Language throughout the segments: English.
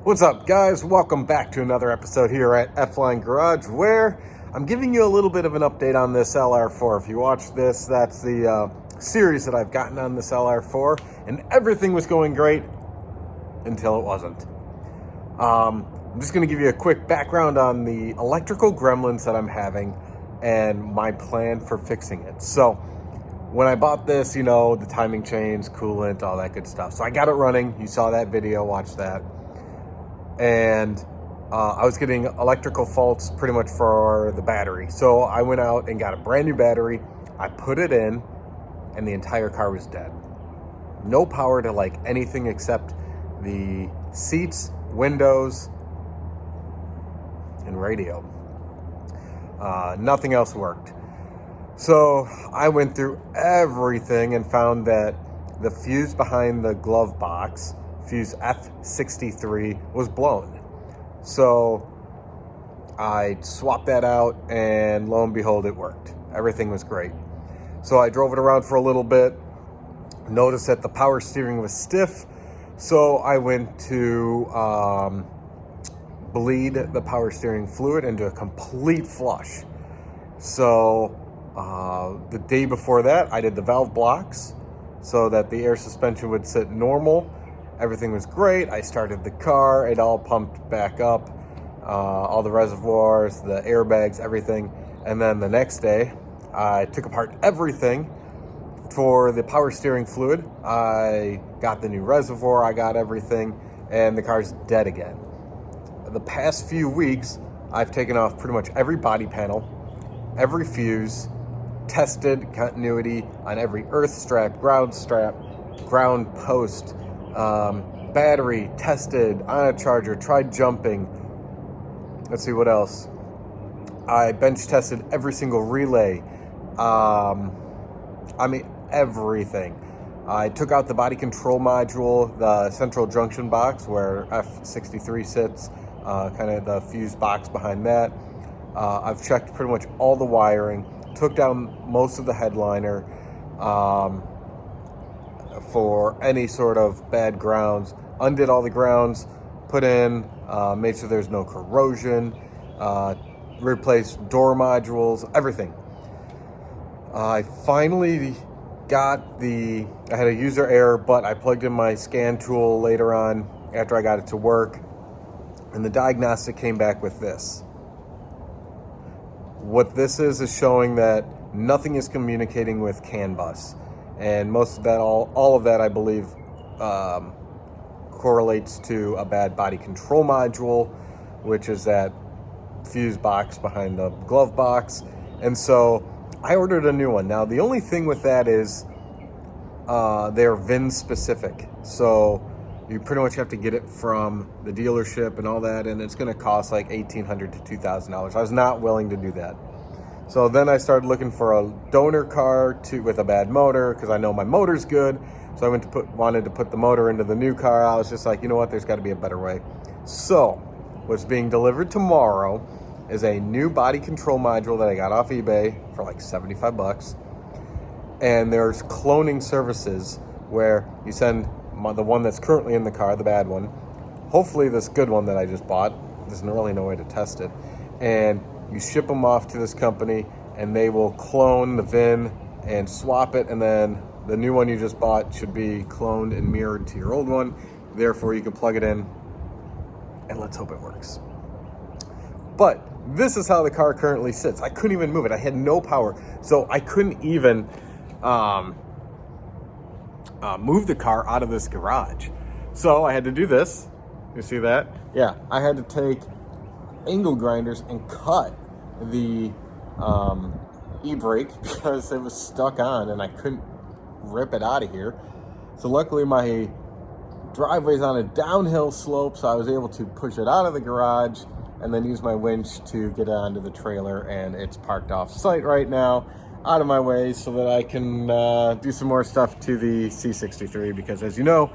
What's up, guys? Welcome back to another episode here at F-Line Garage, where I'm giving you a little bit of an update on this LR4. If you watch this, that's the series that I've gotten on this LR4, and everything was going great until it wasn't. I'm just going to give you a quick background on the electrical gremlins that I'm having and my plan for fixing it. So when I bought this, you know, the timing chains, coolant, all that good stuff. So I got it running. You saw that video, watch that. And I was getting electrical faults pretty much for the battery. So I went out and got a brand new battery. I put it in and the entire car was dead. No power to like anything except the seats, windows, and radio. Nothing else worked. So I went through everything and found that the fuse behind the glove box, fuse F63, was blown. So I swapped that out and lo and behold, it worked. Everything was great. So I drove it around for a little bit, noticed that the power steering was stiff. So I went to bleed the power steering fluid into a complete flush. So the day before that, I did the valve blocks so that the air suspension would sit normal. Everything was great. I started the car. It all pumped back up. All the reservoirs, the airbags, everything. And then the next day, I took apart everything for the power steering fluid. I got the new reservoir. I got everything. And the car's dead again. The past few weeks, I've taken off pretty much every body panel, every fuse, tested continuity on every earth strap, ground post, battery tested on a charger, tried jumping. Let's see what else. I bench tested every single relay. I mean, everything. I took out the body control module, the Central Junction Box where F63 sits, kind of the fuse box behind that. I've checked pretty much all the wiring, took down most of the headliner for any sort of bad grounds, undid all the grounds, put in, made sure there's no corrosion, replaced door modules, everything. I finally got I had a user error, but I plugged in my scan tool later on after I got it to work, and the diagnostic came back with this. What this is showing that nothing is communicating with CAN bus. And most of that, all of that, I believe, correlates to a bad body control module, which is that fuse box behind the glove box. And so I ordered a new one. Now, the only thing with that is they're VIN specific. So you pretty much have to get it from the dealership and all that, and it's going to cost like $1,800 to $2,000. I was not willing to do that. So then I started looking for a donor car with a bad motor because I know my motor's good. So I wanted to put the motor into the new car. I was just like, you know what? There's got to be a better way. So what's being delivered tomorrow is a new body control module that I got off eBay for like 75 bucks. And there's cloning services where you send the one that's currently in the car, the bad one, hopefully this good one that I just bought. There's really no way to test it. And you ship them off to this company and they will clone the VIN and swap it, and then the new one you just bought should be cloned and mirrored to your old one. Therefore, you can plug it in and let's hope it works. But this is how the car currently sits. I couldn't even move it. I had no power. So I couldn't even move the car out of this garage. So I had to do this. You see that? Yeah, I had to take angle grinders and cut the e-brake because it was stuck on and I couldn't rip it out of here. So luckily my driveway's on a downhill slope, so I was able to push it out of the garage and then use my winch to get it onto the trailer, and it's parked off site right now, out of my way, so that I can do some more stuff to the C63, because as you know,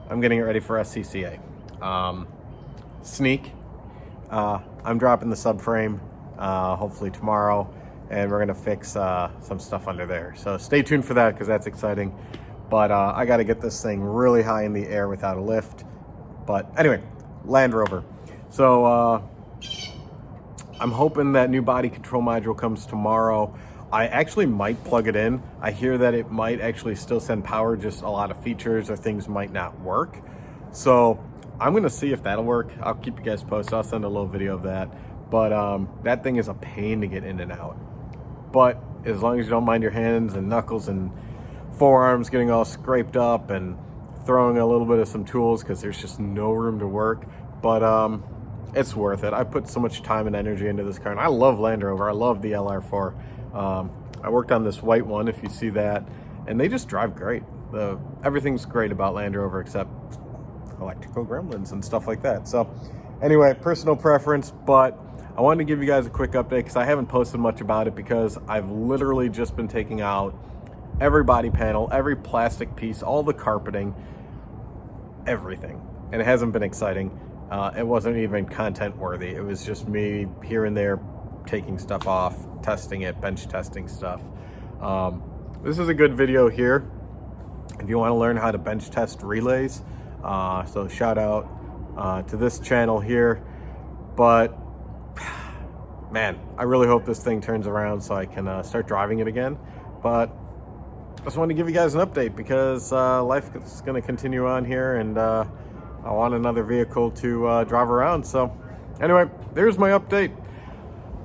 I'm getting it ready for SCCA. Sneak. I'm dropping the subframe hopefully tomorrow, and we're gonna fix some stuff under there. So stay tuned for that because that's exciting. But I got to get this thing really high in the air without a lift. But anyway, Land Rover. So I'm hoping that new body control module comes tomorrow. I actually might plug it in. I hear that it might actually still send power, just a lot of features or things might not work. So I'm gonna see if that'll work. I'll keep you guys posted. I'll send a little video of that. But that thing is a pain to get in and out. But as long as you don't mind your hands and knuckles and forearms getting all scraped up and throwing a little bit of some tools, because there's just no room to work. But it's worth it. I put so much time and energy into this car, and I love Land Rover. I love the LR4. I worked on this white one, if you see that, and they just drive great. Everything's great about Land Rover except electrical gremlins and stuff like that. So anyway, personal preference, but I wanted to give you guys a quick update because I haven't posted much about it, because I've literally just been taking out every body panel, every plastic piece, all the carpeting, everything, and it hasn't been exciting. It wasn't even content worthy. It was just me here and there taking stuff off, testing it, bench testing stuff. This is a good video here if you want to learn how to bench test relays. So shout out to this channel here. But man, I really hope this thing turns around so I can start driving it again. But I just wanted to give you guys an update, because life is going to continue on here, and I want another vehicle to drive around. So anyway, there's my update.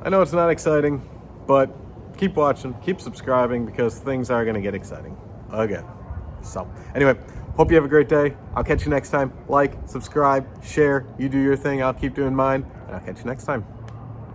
I know it's not exciting, but keep watching, keep subscribing, because things are going to get exciting again. So anyway, hope you have a great day. I'll catch you next time. Like, subscribe, share, you do your thing. I'll keep doing mine, and I'll catch you next time.